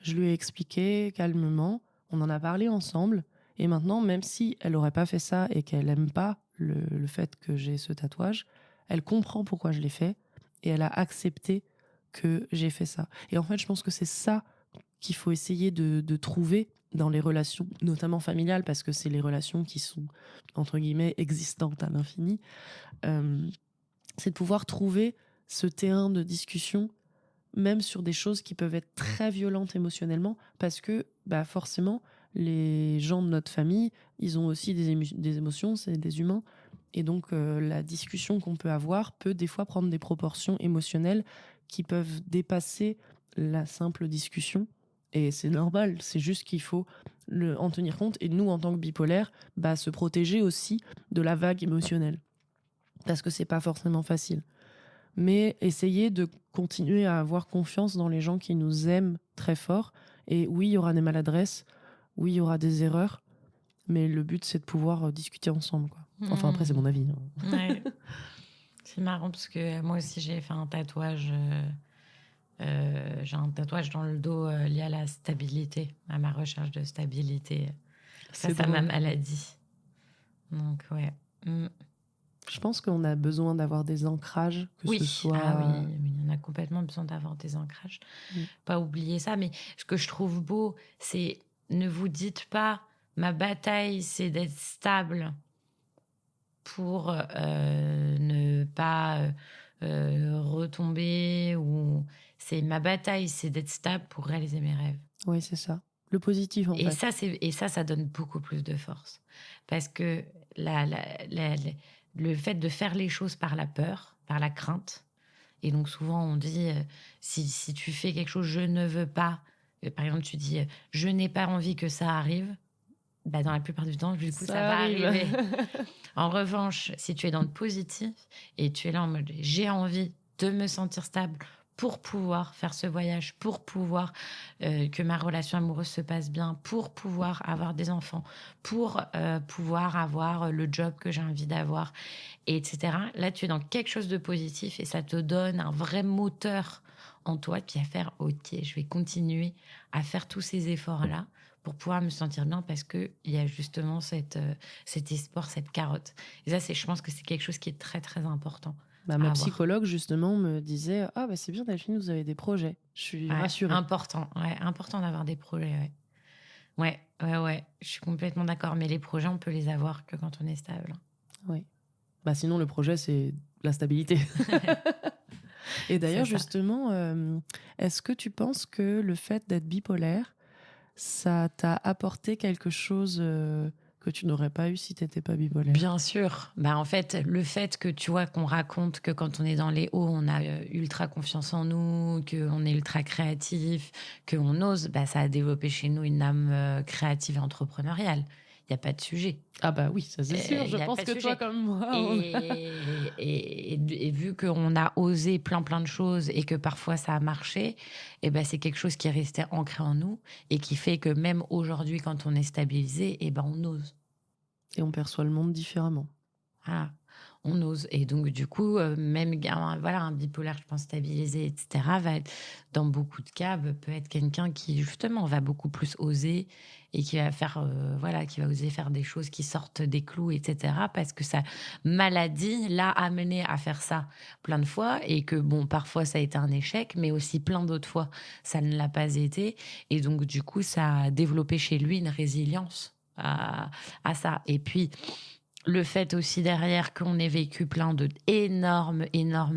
je lui ai expliqué calmement. On en a parlé ensemble. Et maintenant, même si elle n'aurait pas fait ça et qu'elle n'aime pas le fait que j'ai ce tatouage, elle comprend pourquoi je l'ai fait et elle a accepté que j'ai fait ça. Et en fait, je pense que c'est ça qu'il faut essayer de trouver dans les relations, notamment familiales, parce que c'est les relations qui sont, entre guillemets, existantes à l'infini. Euh, c'est de pouvoir trouver ce terrain de discussion, même sur des choses qui peuvent être très violentes émotionnellement, parce que bah forcément, les gens de notre famille, ils ont aussi des émotions, c'est des humains. Et donc, la discussion qu'on peut avoir peut des fois prendre des proportions émotionnelles qui peuvent dépasser la simple discussion. Et c'est normal, c'est juste qu'il faut en tenir compte. Et nous, en tant que bipolaires, bah, se protéger aussi de la vague émotionnelle parce que c'est pas forcément facile. Mais essayer de continuer à avoir confiance dans les gens qui nous aiment très fort. Et oui, il y aura des maladresses, oui, il y aura des erreurs, mais le but, c'est de pouvoir discuter ensemble, quoi. Enfin, après, c'est mon avis, hein. Ouais. C'est marrant parce que moi aussi j'ai fait un tatouage. J'ai un tatouage dans le dos lié à la stabilité, à ma recherche de stabilité C'est face à ma drôle. maladie. Donc ouais. Mm. Je pense qu'on a besoin d'avoir des ancrages, que ce Oui, soit... ah oui, oui, on a complètement besoin d'avoir des ancrages. Mm. Pas oublier ça, mais ce que je trouve beau, c'est ne vous dites pas ma bataille, c'est d'être stable pour ne pas retomber ou c'est ma bataille, c'est d'être stable pour réaliser mes rêves. Oui, c'est ça. Le positif, en Et fait. ça donne beaucoup plus de force. Parce que la- la- la- la- le fait de faire les choses par la peur, par la crainte, et donc souvent on dit, si tu fais quelque chose, je ne veux pas, par exemple tu dis, je n'ai pas envie que ça arrive, bah, dans la plupart du temps, du coup, ça Ça va arrive. arriver. En revanche, si tu es dans le positif et tu es là en mode, j'ai envie de me sentir stable pour pouvoir faire ce voyage, pour pouvoir que ma relation amoureuse se passe bien, pour pouvoir avoir des enfants, pour pouvoir avoir le job que j'ai envie d'avoir, etc. Là, tu es dans quelque chose de positif et ça te donne un vrai moteur en toi qui va faire, OK, je vais continuer à faire tous ces efforts-là pour pouvoir me sentir bien parce qu'il y a justement cet espoir, cette carotte. Et ça, je pense que c'est quelque chose qui est très, très important. Bah, à ma avoir. psychologue, justement, me disait « Ah, bah, c'est bien, Delphine, vous avez des projets. » Je suis Ouais, rassurée. important d'avoir des projets, ouais. Ouais, je suis complètement d'accord. Mais les projets, on peut les avoir que quand on est stable. Oui. Bah, sinon, le projet, c'est la stabilité. Et d'ailleurs, C'est ça. justement, est-ce que tu penses que le fait d'être bipolaire, ça t'a apporté quelque chose que tu n'aurais pas eu si tu n'étais pas bipolaire? Bien sûr. Bah, en fait, le fait que tu vois qu'on raconte que quand on est dans les hauts, on a ultra confiance en nous, qu'on est ultra créatif, qu'on ose, bah, ça a développé chez nous une âme créative et entrepreneuriale. Il n'y a pas de sujet. Ah bah oui, ça c'est sûr. Il Je y a pense pas de que toi, sujet. comme moi, Et vu qu'on a osé plein de choses et que parfois ça a marché, et ben c'est quelque chose qui est resté ancré en nous et qui fait que même aujourd'hui, quand on est stabilisé, et ben on ose. et on perçoit le monde différemment. Voilà, on ose. Et donc, du coup, même voilà, un bipolaire, je pense, stabilisé, etc., va être, dans beaucoup de cas, peut être quelqu'un qui, justement, va beaucoup plus oser et qui va faire, voilà, qui va oser faire des choses qui sortent des clous, etc., parce que sa maladie l'a amené à faire ça plein de fois et que, bon, parfois, ça a été un échec, mais aussi plein d'autres fois, ça ne l'a pas été. Et donc, du coup, ça a développé chez lui une résilience à ça. Et puis, le fait aussi derrière qu'on ait vécu plein de énormes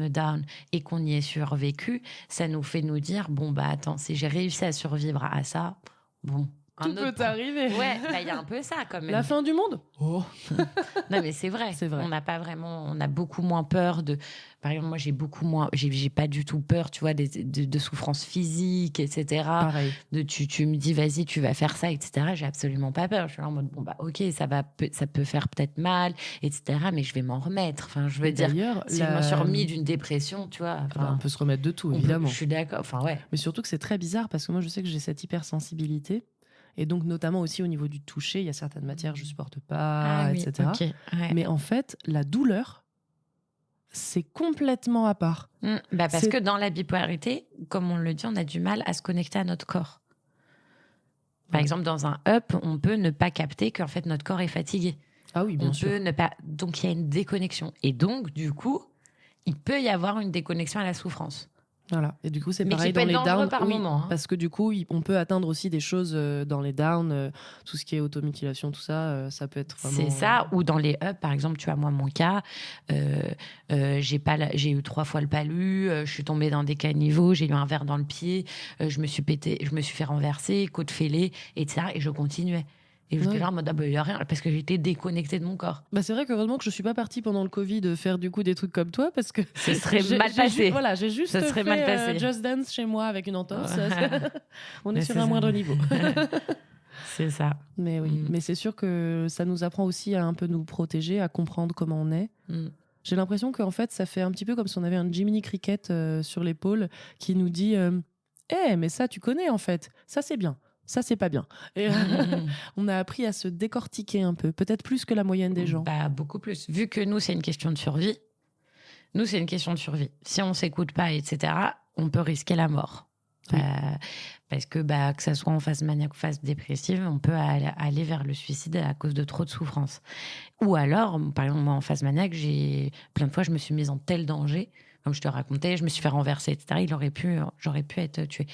downs et qu'on y ait survécu, ça nous fait nous dire, bon, bah attends, si j'ai réussi à survivre à ça, bon, Tout peut arriver. Ouais, bah il y a un peu ça quand même. La fin du monde? Oh. Non, mais c'est vrai. C'est vrai. On n'a pas vraiment, on a beaucoup moins peur de. Par exemple, moi, j'ai beaucoup moins, j'ai pas du tout peur, tu vois, de souffrances physiques, etc. Pareil. Tu me dis, vas-y, tu vas faire ça, etc. J'ai absolument pas peur. Je suis là en mode, bon, bah, ok, ça peut faire peut-être mal, etc. Mais je vais m'en remettre. Enfin, je veux Et dire, d'ailleurs, si je me suis remis d'une dépression, tu vois. Ah bah, on peut se remettre de tout, je évidemment. suis d'accord. Enfin, ouais. Mais surtout que c'est très bizarre parce que moi, je sais que j'ai cette hypersensibilité. Et donc, notamment aussi au niveau du toucher, il y a certaines matières que je supporte pas, Oui, etc. ok. Ouais. Mais en fait, la douleur, c'est complètement à part. Bah parce que dans la bipolarité, comme on le dit, on a du mal à se connecter à notre corps. Par exemple, dans un up, on peut ne pas capter qu'en fait notre corps est fatigué. Ah oui, bien sûr. Peut ne pas. Donc il y a une déconnexion. Et donc, du coup, il peut y avoir une déconnexion à la souffrance. Voilà. Et du coup, c'est Mais pareil qui peut dans être les dangereux downs. par Oui, moment, hein. parce que du coup, on peut atteindre aussi des choses dans les downs, tout ce qui est automutilation, tout ça, ça peut être vraiment. C'est ça. Ou dans les ups, par exemple, tu vois, moi, mon cas, j'ai eu 3 fois le palu, je suis tombée dans des caniveaux, j'ai eu un verre dans le pied, je me suis fait renverser, côte fêlée, etc. Et je continuais. Et j'étais là en mode, ah bah, il n'y a rien, parce que j'étais déconnectée de mon corps. Bah c'est vrai qu'heureusement que je suis pas partie pendant le Covid faire du coup des trucs comme toi parce que ce serait mal passé. Voilà, j'ai juste ça serait fait mal passé. Just Dance chez moi avec une entorse. On est Mais sur c'est un ça. moindre niveau. C'est ça. Mais oui, mais c'est sûr que ça nous apprend aussi à un peu nous protéger, à comprendre comment on est. J'ai l'impression qu'en fait, ça fait un petit peu comme si on avait un Jiminy Cricket sur l'épaule qui nous dit mais ça, tu connais en fait. Ça, c'est bien. Ça, c'est pas bien. Et on a appris à se décortiquer un peu, peut-être plus que la moyenne des gens. Bah, beaucoup plus. Vu que nous, c'est une question de survie. Si on s'écoute pas, etc., on peut risquer la mort. Oui. Parce que que ça soit en phase maniaque ou phase dépressive, on peut aller vers le suicide à cause de trop de souffrance. Ou alors, par exemple, moi, en phase maniaque, plein de fois, je me suis mise en tel danger, comme je te racontais, je me suis fait renverser, etc. J'aurais pu être tuée.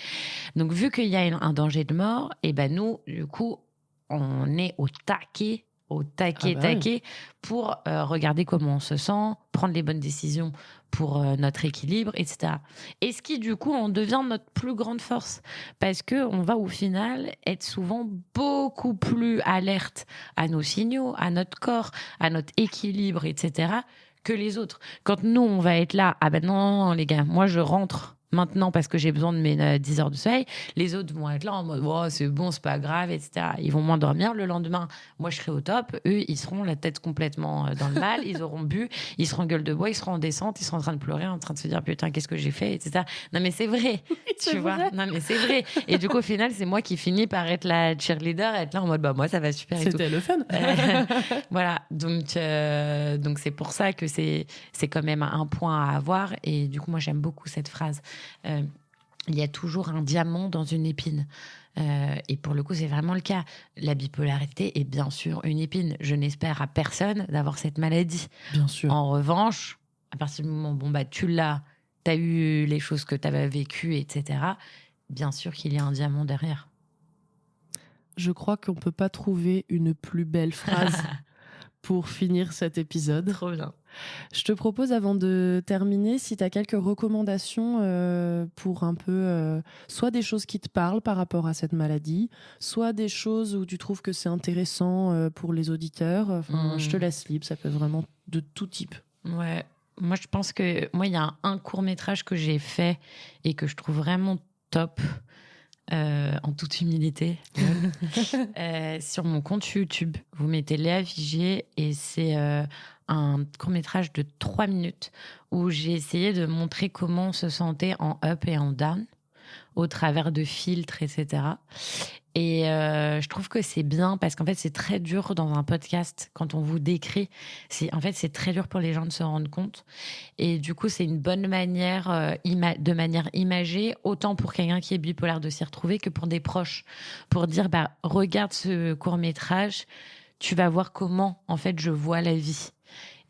Donc, vu qu'il y a un danger de mort, et nous, du coup, on est au Ah bah oui. taquet, pour regarder comment on se sent, prendre les bonnes décisions pour notre équilibre, etc. Et ce qui, du coup, on devient notre plus grande force. Parce qu'on va, au final, être souvent beaucoup plus alerte à nos signaux, à notre corps, à notre équilibre, etc., que les autres. Quand nous, on va être là, ah ben non, les gars, moi, je rentre maintenant parce que j'ai besoin de mes 10 heures de sommeil. Les autres vont être là en mode, oh, c'est bon, c'est pas grave, etc. Ils vont moins dormir. Le lendemain, moi, je serai au top. Eux, ils seront la tête complètement dans le mal. Ils auront bu, ils seront gueule de bois, ils seront en descente, ils seront en train de pleurer, en train de se dire, putain, qu'est-ce que j'ai fait, etc. Non, mais c'est vrai. C'est Tu vois, vrai. non mais c'est vrai. Et du coup, au final, c'est moi qui finis par être la cheerleader, être là en mode moi ça va super et tout. C'était le fun. Voilà, donc c'est pour ça que c'est quand même un point à avoir. Et du coup, moi j'aime beaucoup cette phrase. Il y a toujours un diamant dans une épine. Et pour le coup, c'est vraiment le cas. La bipolarité est bien sûr une épine. Je n'espère à personne d'avoir cette maladie. Bien sûr. En revanche, à partir du moment où tu l'as, tu as eu les choses que tu avais vécues, etc., bien sûr qu'il y a un diamant derrière. Je crois qu'on peut pas trouver une plus belle phrase pour finir cet épisode. Trop bien. Je te propose, avant de terminer, si tu as quelques recommandations pour un peu, soit des choses qui te parlent par rapport à cette maladie, soit des choses où tu trouves que c'est intéressant pour les auditeurs. Enfin, je te laisse libre, ça peut être vraiment de tout type. Ouais, moi je pense que il y a un court-métrage que j'ai fait et que je trouve vraiment top, en toute humilité, sur mon compte YouTube. Vous mettez Léa Vigier et c'est un court-métrage de 3 minutes où j'ai essayé de montrer comment on se sentait en up et en down au travers de filtres, etc. Et je trouve que c'est bien parce qu'en fait, c'est très dur dans un podcast quand on vous décrit. En fait, c'est très dur pour les gens de se rendre compte. Et du coup, c'est une bonne manière, de manière imagée, autant pour quelqu'un qui est bipolaire de s'y retrouver que pour des proches. Pour dire, regarde ce court-métrage, tu vas voir comment, en fait, je vois la vie.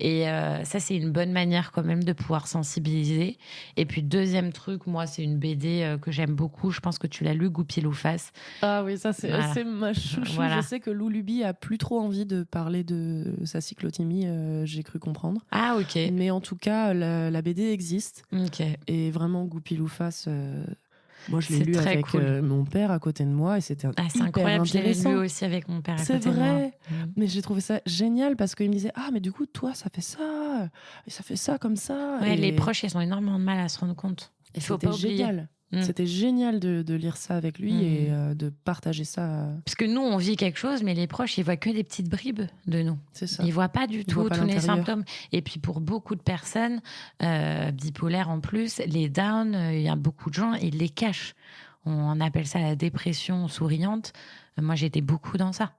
Et ça, c'est une bonne manière quand même de pouvoir sensibiliser. Et puis, deuxième truc, moi, c'est une BD que j'aime beaucoup. Je pense que tu l'as lu, Goupil ou Face. Ah oui, ça c'est Voilà. ma chouchou. Voilà. Je sais que Lou Luby a plus trop envie de parler de sa cyclothymie, j'ai cru comprendre. Ah, ok. Mais en tout cas, la BD existe. Ok. Et vraiment, Goupil ou Face, moi je l'ai C'est lu très avec cool. mon père à côté de moi et c'était C'est hyper incroyable. Je l'ai intéressant. lu aussi avec mon père à C'est côté de moi. vrai, mais j'ai trouvé ça génial parce qu'il me disait mais du coup toi ça fait ça et ça fait ça comme ça. Ouais, et les proches, ils ont énormément de mal à se rendre compte. Il faut c'était pas oublier. génial. C'était génial de lire ça avec lui et de partager ça. Parce que nous, on vit quelque chose, mais les proches, ils voient que des petites bribes de nous. C'est ça. Ils voient pas du tout voient pas tous les l'intérieur. symptômes. Et puis pour beaucoup de personnes, bipolaires en plus, les downs, il y a beaucoup de gens, ils les cachent. On appelle ça la dépression souriante. Moi, j'étais beaucoup dans ça.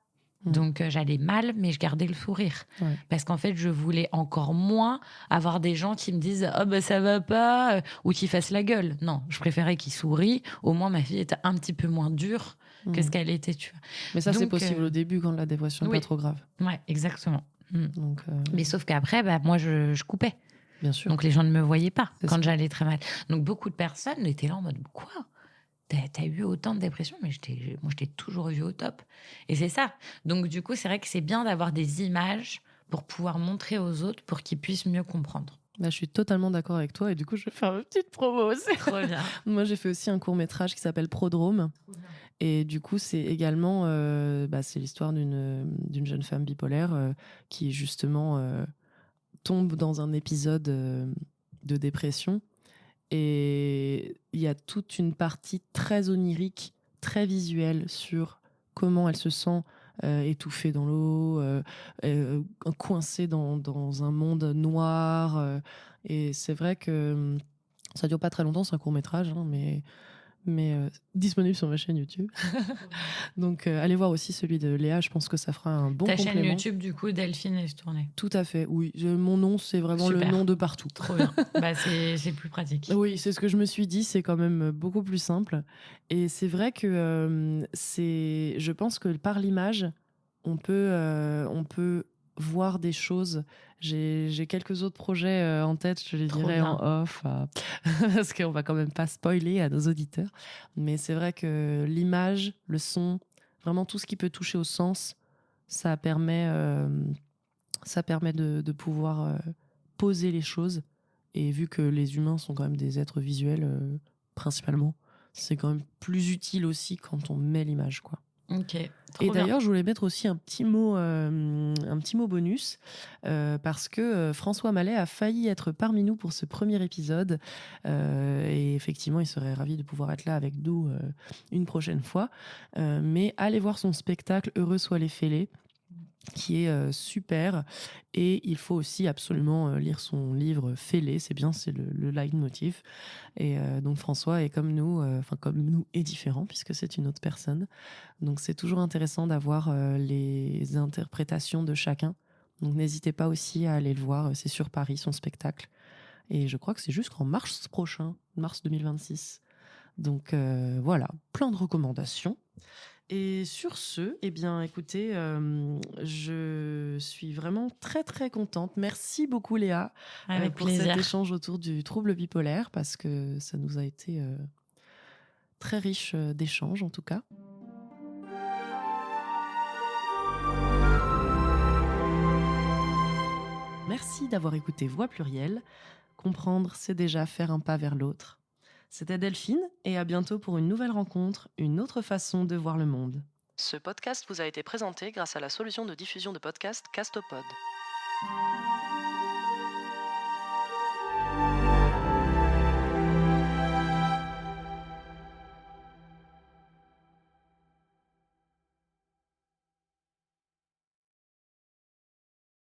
Donc j'allais mal, mais je gardais le sourire. Ouais. Parce qu'en fait, je voulais encore moins avoir des gens qui me disent « Oh bah ça va pas » ou qui fassent la gueule. Non, je préférais qu'ils sourient. Au moins, ma vie était un petit peu moins dure que ce qu'elle était, tu vois. Mais ça, c'est Donc, possible au début quand la dépression n'est oui. pas trop grave. Ouais, exactement. Donc, Mais sauf qu'après, moi, je coupais. bien sûr. Donc les gens ne me voyaient pas C'est quand ça. j'allais très mal. Donc beaucoup de personnes étaient là en mode « Quoi ? T'as eu autant de dépression ?» Mais moi, je t'ai toujours vu au top. Et c'est ça. Donc, du coup, c'est vrai que c'est bien d'avoir des images pour pouvoir montrer aux autres pour qu'ils puissent mieux comprendre. Je suis totalement d'accord avec toi et du coup, je vais faire une petite promo aussi. Trop bien. Moi, j'ai fait aussi un court-métrage qui s'appelle Prodrome. Et du coup, c'est également c'est l'histoire d'une jeune femme bipolaire qui, justement, tombe dans un épisode de dépression. Et il y a toute une partie très onirique, très visuelle sur comment elle se sent étouffée dans l'eau, coincée dans un monde noir. Et c'est vrai que ça dure pas très longtemps, c'est un court-métrage, mais mais disponible sur ma chaîne YouTube. Donc, allez voir aussi celui de Léa. Je pense que ça fera un bon Ta complément. chaîne YouTube, du coup, Delphine Estourné. Tout à fait, oui. Mon nom, c'est vraiment Super. le nom de partout. Trop bien. Bah, c'est plus pratique. Oui, c'est ce que je me suis dit. C'est quand même beaucoup plus simple. Et c'est vrai que je pense que par l'image, on peut voir des choses. J'ai quelques autres projets en tête, je les Trop dirai bien. en off, parce qu'on va quand même pas spoiler à nos auditeurs. Mais c'est vrai que l'image, le son, vraiment tout ce qui peut toucher au sens, ça permet, de pouvoir poser les choses. Et vu que les humains sont quand même des êtres visuels, principalement, c'est quand même plus utile aussi quand on met l'image, quoi. Ok. Trop Et bien. d'ailleurs, je voulais mettre aussi un petit mot bonus, parce que François Mallet a failli être parmi nous pour ce premier épisode. Et effectivement, il serait ravi de pouvoir être là avec nous une prochaine fois. Mais allez voir son spectacle Heureux soient les fêlés, qui est super. Et il faut aussi absolument lire son livre Fêlé, c'est bien, c'est le leitmotiv. Et donc François est comme nous, est différent puisque c'est une autre personne. Donc c'est toujours intéressant d'avoir les interprétations de chacun. Donc n'hésitez pas aussi à aller le voir, c'est sur Paris, son spectacle. Et je crois que c'est jusqu'en mars prochain, mars 2026. Donc voilà, plein de recommandations. Et sur ce, eh bien, écoutez, je suis vraiment très très contente. Merci beaucoup Léa Avec pour plaisir. cet échange autour du trouble bipolaire, parce que ça nous a été très riche d'échanges en tout cas. Merci d'avoir écouté Voix plurielle. Comprendre, c'est déjà faire un pas vers l'autre. C'était Delphine, et à bientôt pour une nouvelle rencontre, une autre façon de voir le monde. Ce podcast vous a été présenté grâce à la solution de diffusion de podcasts Castopod.